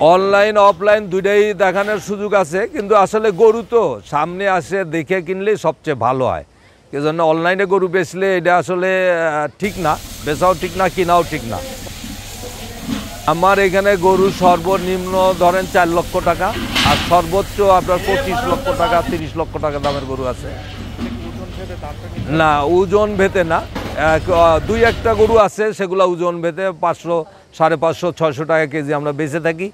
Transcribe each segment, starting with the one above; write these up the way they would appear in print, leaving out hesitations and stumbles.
Online offline দুইটাই দেখানোর সুযোগ আছে, কিন্তু আসলে গরু তো সামনে আসে দেখে কিনলেই সবচেয়ে ভালো হয়। এজন্য অনলাইনে গরু বেচলে এটা আসলে ঠিক না, বেচাও ঠিক না, কেনাও ঠিক না। আমার এখানে গরু সর্বনিম্ন ধরেন 4 লক্ষ টাকা, আর সর্বোচ্চ আপনার 25 লক্ষ টাকা 30 লক্ষ টাকা দামের গরু আছে। না, ওজন ভেদে না, দুই একটা গরু আছে সেগুলো ওজন ভেদে 500, 550, 600 টাকা কেজি আমরা বেচে থাকি।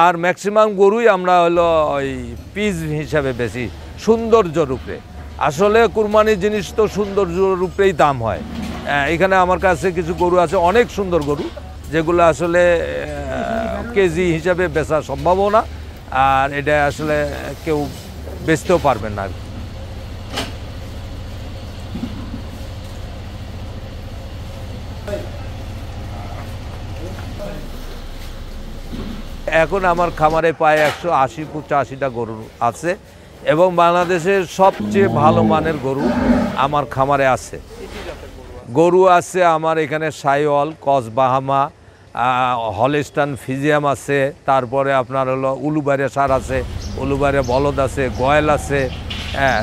আর ম্যাক্সিমাম গরুই আমরা হলো ওই পিস হিসাবে বেশি সৌন্দর্য রূপে। আসলে কুরবানির জিনিস তো সৌন্দর্য রূপেই দাম হয়। এখানে আমার কাছে কিছু গরু আছে অনেক সুন্দর গরু, যেগুলো আসলে কেজি হিসাবে বেচা সম্ভবও না, আর এটা আসলে কেউ বেচতেও পারবেন না। এখন আমার খামারে প্রায় 180-85টা গরু আছে, এবং বাংলাদেশের সবচেয়ে ভালো মানের গরু আমার খামারে আছে। গরু আছে আমার এখানে সাইওয়াল, কসবাহামা, হলস্টাইন ফ্রিজিয়ান আছে, তারপরে আপনার হলো উলুবাড়িয়া ষাঁড় আছে, উলুবাড়িয়া বলদ আছে, গয়েল আছে।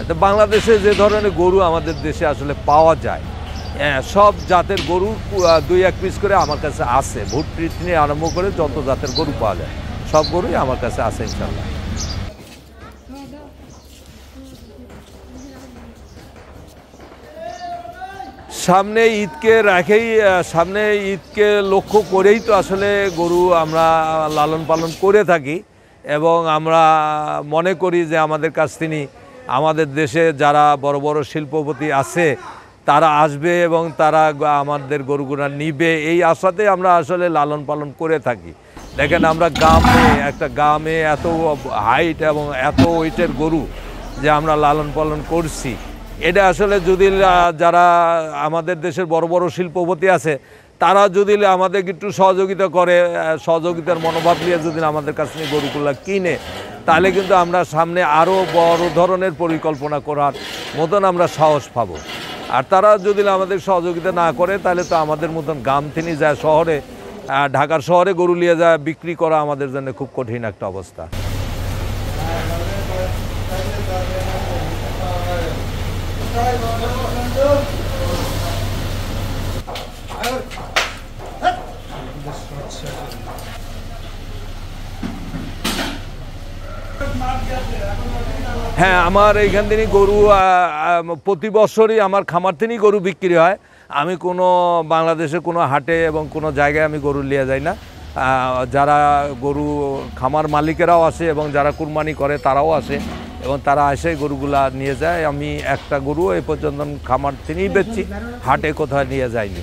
তো বাংলাদেশে যে ধরনের গরু আমাদের দেশে আসলে পাওয়া যায়, সব জাতের গরু 2-1 পিস করে আমার কাছে আছে। ভুট পিস নিয়ে আরম্ভ করে যত জাতের গরু পাওয়া যায় সব গরুই আমার কাছে আছে ইনশাল্লাহ। সামনে ঈদকে রাখেই, সামনে ঈদকে লক্ষ্য করেই তো আসলে গরু আমরা লালন পালন করে থাকি, এবং আমরা মনে করি যে আমাদের কাছ থেকে আমাদের দেশে যারা বড় বড় শিল্পপতি আছে তারা আসবে এবং তারা আমাদের গরুগুলো নিবে, এই আশাতে আমরা আসলে লালন পালন করে থাকি। দেখেন আমরা একটা গ্রামে এত হাইট এবং এত ওয়েটের গরু যে আমরা লালন পালন করছি, এটা আসলে যদি যারা আমাদের দেশের বড় বড় শিল্পপতি আছে তারা যদি আমাদের একটু সহযোগিতা করে, সহযোগিতার মনোভাব নিয়ে যদি আমাদের কাছ থেকে গরুগুলো কিনে, তাহলে কিন্তু আমরা সামনে আরও বড় ধরনের পরিকল্পনা করার মতন আমরা সাহস পাবো। আর তারা যদি আমাদের সহযোগিতা না করে, তাহলে তো আমাদের মতন গ্রাম থেকে যায় শহরে, ঢাকার শহরে গরু নিয়ে যায় বিক্রি করা আমাদের জন্য খুব কঠিন একটা অবস্থা। হ্যাঁ, আমার এইখান থেকে গরু প্রতি বছরই আমার খামার থেকেই গরু বিক্রি হয়। আমি কোনো বাংলাদেশে কোনো হাটে এবং কোনো জায়গায় আমি গরু নিয়ে যাই না। যারা গরু খামার মালিকেরাও আসে এবং যারা কুরবানি করে তারাও আসে, এবং তারা এসে গরুগুলা নিয়ে যায়। আমি একটা গরু এই পর্যন্ত খামার থেকেই বেচছি, হাটে কোথাও নিয়ে যাইনি।